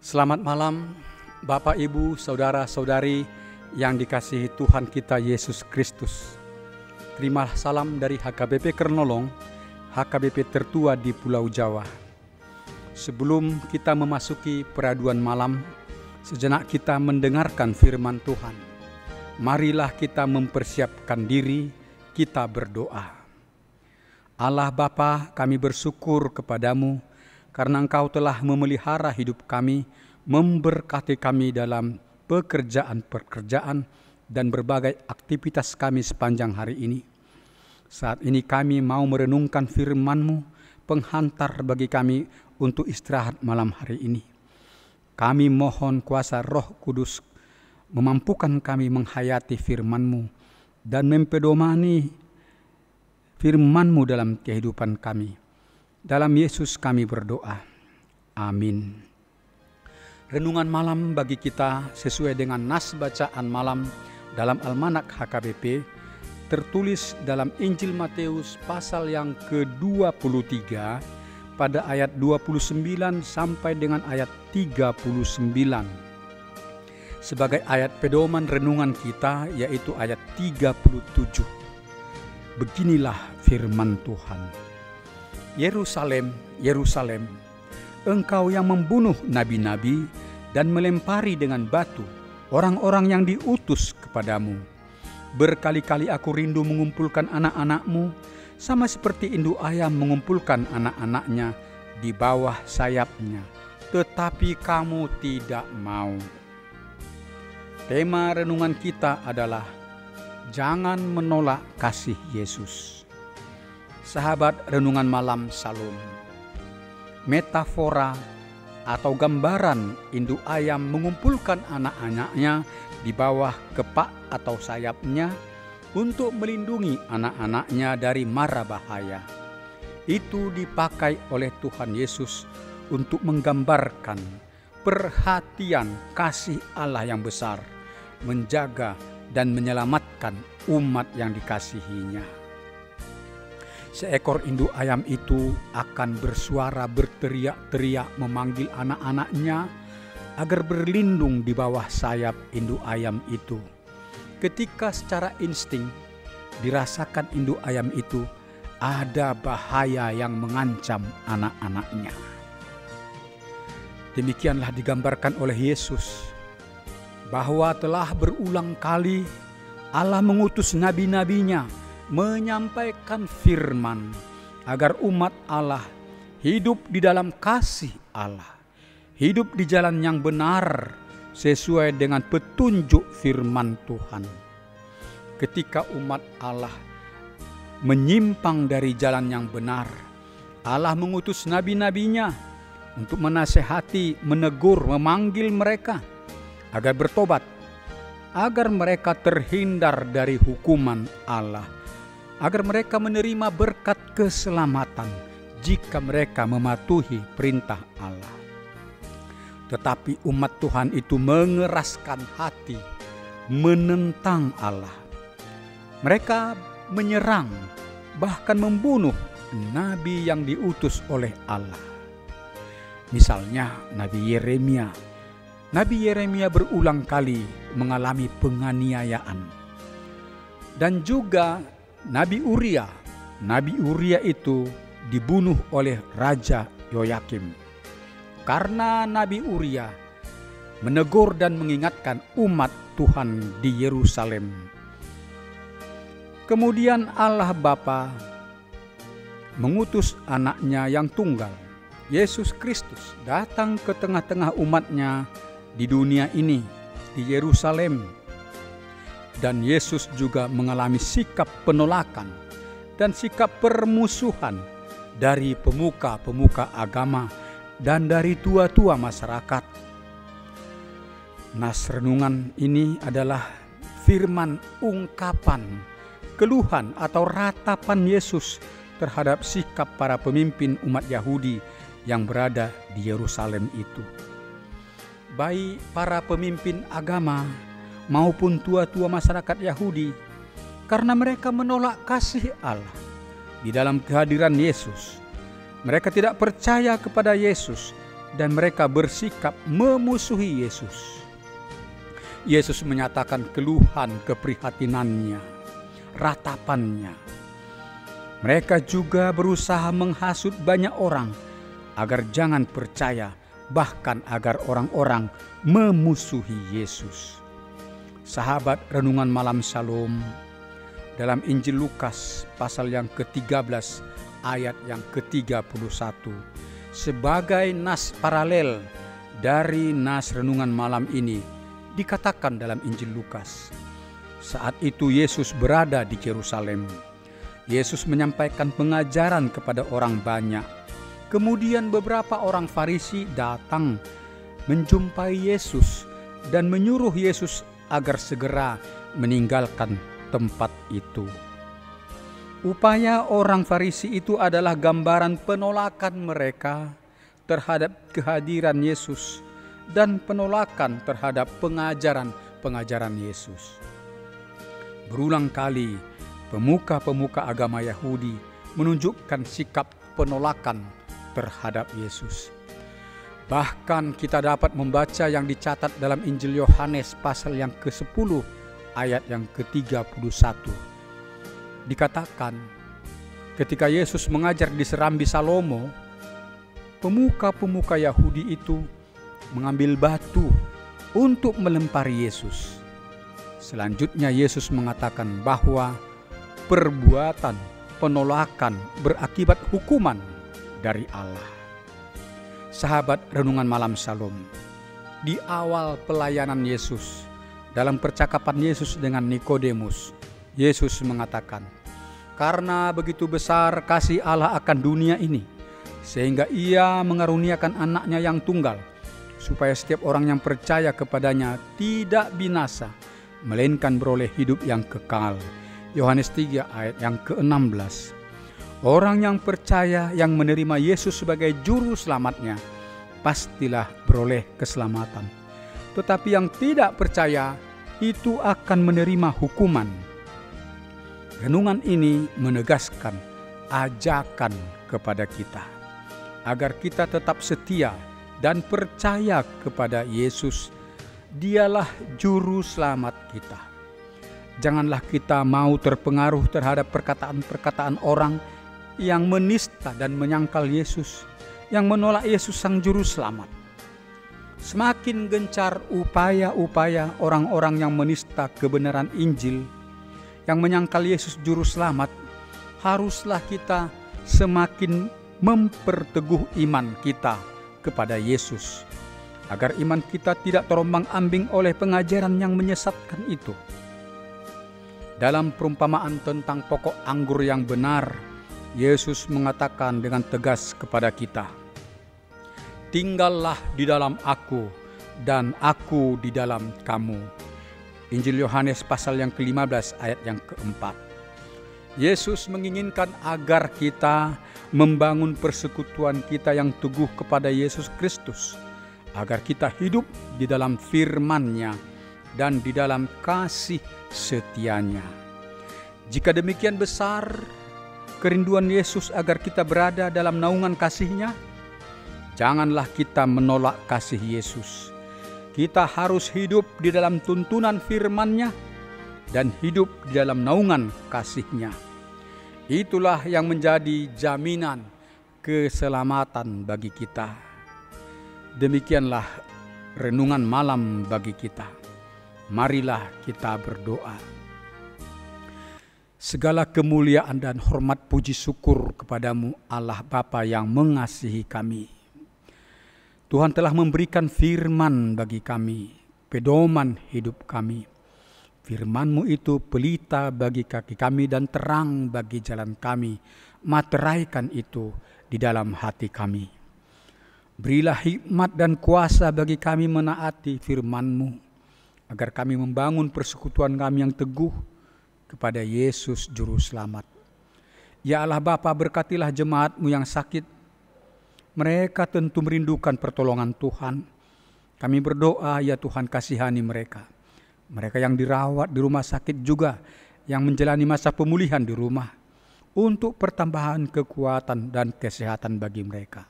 Selamat malam Bapak, Ibu, Saudara-saudari yang dikasihi Tuhan kita Yesus Kristus. Terima salam dari HKBP Kernolong, HKBP tertua di Pulau Jawa. Sebelum kita memasuki peraduan malam, sejenak kita mendengarkan firman Tuhan. Marilah kita mempersiapkan diri, kita berdoa. Allah Bapa, kami bersyukur kepadamu karena Engkau telah memelihara hidup kami, memberkati kami dalam pekerjaan-pekerjaan dan berbagai aktivitas kami sepanjang hari ini. Saat ini kami mau merenungkan firman-Mu, penghantar bagi kami untuk istirahat malam hari ini. Kami mohon kuasa Roh Kudus memampukan kami menghayati firman-Mu dan mempedomani firman-Mu dalam kehidupan kami. Dalam Yesus kami berdoa. Amin. Renungan malam bagi kita sesuai dengan nas bacaan malam dalam Almanak HKBP tertulis dalam Injil Matius pasal yang ke-23 pada ayat 29 sampai dengan ayat 39. Sebagai ayat pedoman renungan kita yaitu ayat 37. Beginilah firman Tuhan. Yerusalem, Yerusalem, engkau yang membunuh nabi-nabi dan melempari dengan batu orang-orang yang diutus kepadamu. Berkali-kali aku rindu mengumpulkan anak-anakmu, sama seperti induk ayam mengumpulkan anak-anaknya di bawah sayapnya, tetapi kamu tidak mau. Tema renungan kita adalah jangan menolak kasih Yesus. Sahabat renungan malam Salum, metafora atau gambaran induk ayam mengumpulkan anak-anaknya di bawah kepak atau sayapnya untuk melindungi anak-anaknya dari mara bahaya. Itu dipakai oleh Tuhan Yesus untuk menggambarkan perhatian kasih Allah yang besar, menjaga dan menyelamatkan umat yang dikasihinya. Seekor induk ayam itu akan bersuara berteriak-teriak memanggil anak-anaknya agar berlindung di bawah sayap induk ayam itu. Ketika secara insting dirasakan induk ayam itu ada bahaya yang mengancam anak-anaknya. Demikianlah digambarkan oleh Yesus bahwa telah berulang kali Allah mengutus nabi-nabinya menyampaikan firman agar umat Allah hidup di dalam kasih Allah, hidup di jalan yang benar sesuai dengan petunjuk firman Tuhan. Ketika umat Allah menyimpang dari jalan yang benar, Allah mengutus nabi-nabinya untuk menasehati, menegur, memanggil mereka agar bertobat, agar mereka terhindar dari hukuman Allah, agar mereka menerima berkat keselamatan jika mereka mematuhi perintah Allah. Tetapi umat Tuhan itu mengeraskan hati, menentang Allah. Mereka menyerang, bahkan membunuh nabi yang diutus oleh Allah. Misalnya Nabi Yeremia. Nabi Yeremia berulang kali mengalami penganiayaan. Dan juga Nabi Uria. Nabi Uria itu dibunuh oleh Raja Yoyakim. Karena Nabi Uria menegur dan mengingatkan umat Tuhan di Yerusalem. Kemudian Allah Bapa mengutus anaknya yang tunggal, Yesus Kristus, datang ke tengah-tengah umatnya di dunia ini, di Yerusalem. Dan Yesus juga mengalami sikap penolakan dan sikap permusuhan dari pemuka-pemuka agama dan dari tua-tua masyarakat. Nas renungan ini adalah firman ungkapan, keluhan atau ratapan Yesus terhadap sikap para pemimpin umat Yahudi yang berada di Yerusalem itu. Baik para pemimpin agama maupun tua-tua masyarakat Yahudi, karena mereka menolak kasih Allah di dalam kehadiran Yesus. Mereka tidak percaya kepada Yesus dan mereka bersikap memusuhi Yesus. Yesus menyatakan keluhan keprihatinannya, ratapannya. Mereka juga berusaha menghasut banyak orang agar jangan percaya, bahkan agar orang-orang memusuhi Yesus. Sahabat renungan malam Shalom, dalam Injil Lukas pasal yang ke-13 ayat yang ke-31 sebagai nas paralel dari nas renungan malam ini dikatakan dalam Injil Lukas. Saat itu Yesus berada di Yerusalem. Yesus menyampaikan pengajaran kepada orang banyak. Kemudian beberapa orang Farisi datang menjumpai Yesus dan menyuruh Yesus agar segera meninggalkan tempat itu. Upaya orang Farisi itu adalah gambaran penolakan mereka terhadap kehadiran Yesus dan penolakan terhadap pengajaran Yesus. Berulang kali pemuka-pemuka agama Yahudi menunjukkan sikap penolakan terhadap Yesus. Bahkan kita dapat membaca yang dicatat dalam Injil Yohanes pasal yang ke-10 ayat yang ke-31. Dikatakan, ketika Yesus mengajar di Serambi Salomo, pemuka-pemuka Yahudi itu mengambil batu untuk melempari Yesus. Selanjutnya Yesus mengatakan bahwa perbuatan penolakan berakibat hukuman dari Allah. Sahabat renungan malam Shalom, di awal pelayanan Yesus, dalam percakapan Yesus dengan Nikodemus, Yesus mengatakan, "Karena begitu besar kasih Allah akan dunia ini, sehingga Ia mengaruniakan anaknya yang tunggal, supaya setiap orang yang percaya kepadanya tidak binasa, melainkan beroleh hidup yang kekal." Yohanes 3 ayat yang ke-16. Orang yang percaya, yang menerima Yesus sebagai juru selamatnya, pastilah beroleh keselamatan. Tetapi yang tidak percaya, itu akan menerima hukuman. Renungan ini menegaskan ajakan kepada kita, agar kita tetap setia dan percaya kepada Yesus. Dialah juru selamat kita. Janganlah kita mau terpengaruh terhadap perkataan-perkataan orang yang menista dan menyangkal Yesus, yang menolak Yesus sang juru selamat. Semakin gencar upaya-upaya orang-orang yang menista kebenaran Injil, yang menyangkal Yesus juru selamat, haruslah kita semakin memperteguh iman kita kepada Yesus, agar iman kita tidak terombang-ambing oleh pengajaran yang menyesatkan itu. Dalam perumpamaan tentang pokok anggur yang benar, Yesus mengatakan dengan tegas kepada kita, "Tinggallah di dalam Aku dan Aku di dalam kamu." Injil Yohanes pasal yang ke-15 ayat yang ke-4. Yesus menginginkan agar kita membangun persekutuan kita yang teguh kepada Yesus Kristus, agar kita hidup di dalam firman-Nya dan di dalam kasih setia-Nya. Jika demikian besar kerinduan Yesus agar kita berada dalam naungan kasih-Nya, janganlah kita menolak kasih Yesus. Kita harus hidup di dalam tuntunan firman-Nya dan hidup di dalam naungan kasih-Nya. Itulah yang menjadi jaminan keselamatan bagi kita. Demikianlah renungan malam bagi kita. Marilah kita berdoa. Segala kemuliaan dan hormat puji syukur kepadamu Allah Bapa yang mengasihi kami. Tuhan telah memberikan firman bagi kami, pedoman hidup kami. Firman-Mu itu pelita bagi kaki kami dan terang bagi jalan kami. Materaikan itu di dalam hati kami. Berilah hikmat dan kuasa bagi kami menaati firman-Mu, agar kami membangun persekutuan kami yang teguh kepada Yesus Juru Selamat. Ya Allah Bapa, berkatilah jemaat-Mu yang sakit. Mereka tentu merindukan pertolongan Tuhan. Kami berdoa, ya Tuhan, kasihani mereka. Mereka yang dirawat di rumah sakit juga, yang menjalani masa pemulihan di rumah, untuk pertambahan kekuatan dan kesehatan bagi mereka.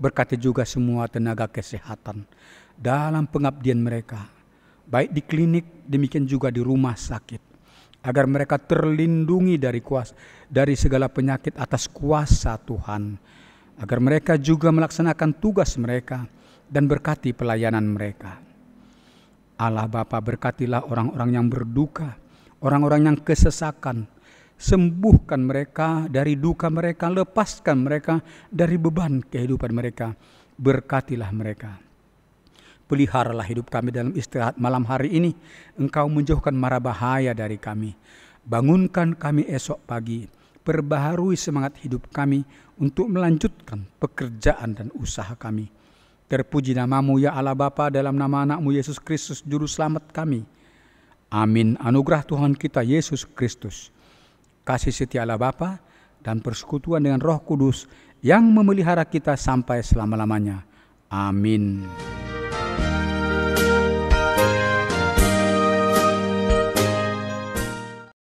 Berkati juga semua tenaga kesehatan dalam pengabdian mereka, baik di klinik demikian juga di rumah sakit, agar mereka terlindungi dari segala penyakit atas kuasa Tuhan, agar mereka juga melaksanakan tugas mereka dan berkati pelayanan mereka. Allah Bapa, berkatilah orang-orang yang berduka, orang-orang yang kesesakan, sembuhkan mereka dari duka mereka, lepaskan mereka dari beban kehidupan mereka, berkatilah mereka. Peliharalah hidup kami dalam istirahat malam hari ini, Engkau menjauhkan mara bahaya dari kami. Bangunkan kami esok pagi, perbaharui semangat hidup kami untuk melanjutkan pekerjaan dan usaha kami. Terpuji namamu ya Allah Bapa, dalam nama anakmu Yesus Kristus Juru Selamat kami. Amin. Anugerah Tuhan kita Yesus Kristus, kasih setia Allah Bapa, dan persekutuan dengan Roh Kudus yang memelihara kita sampai selama-lamanya. Amin.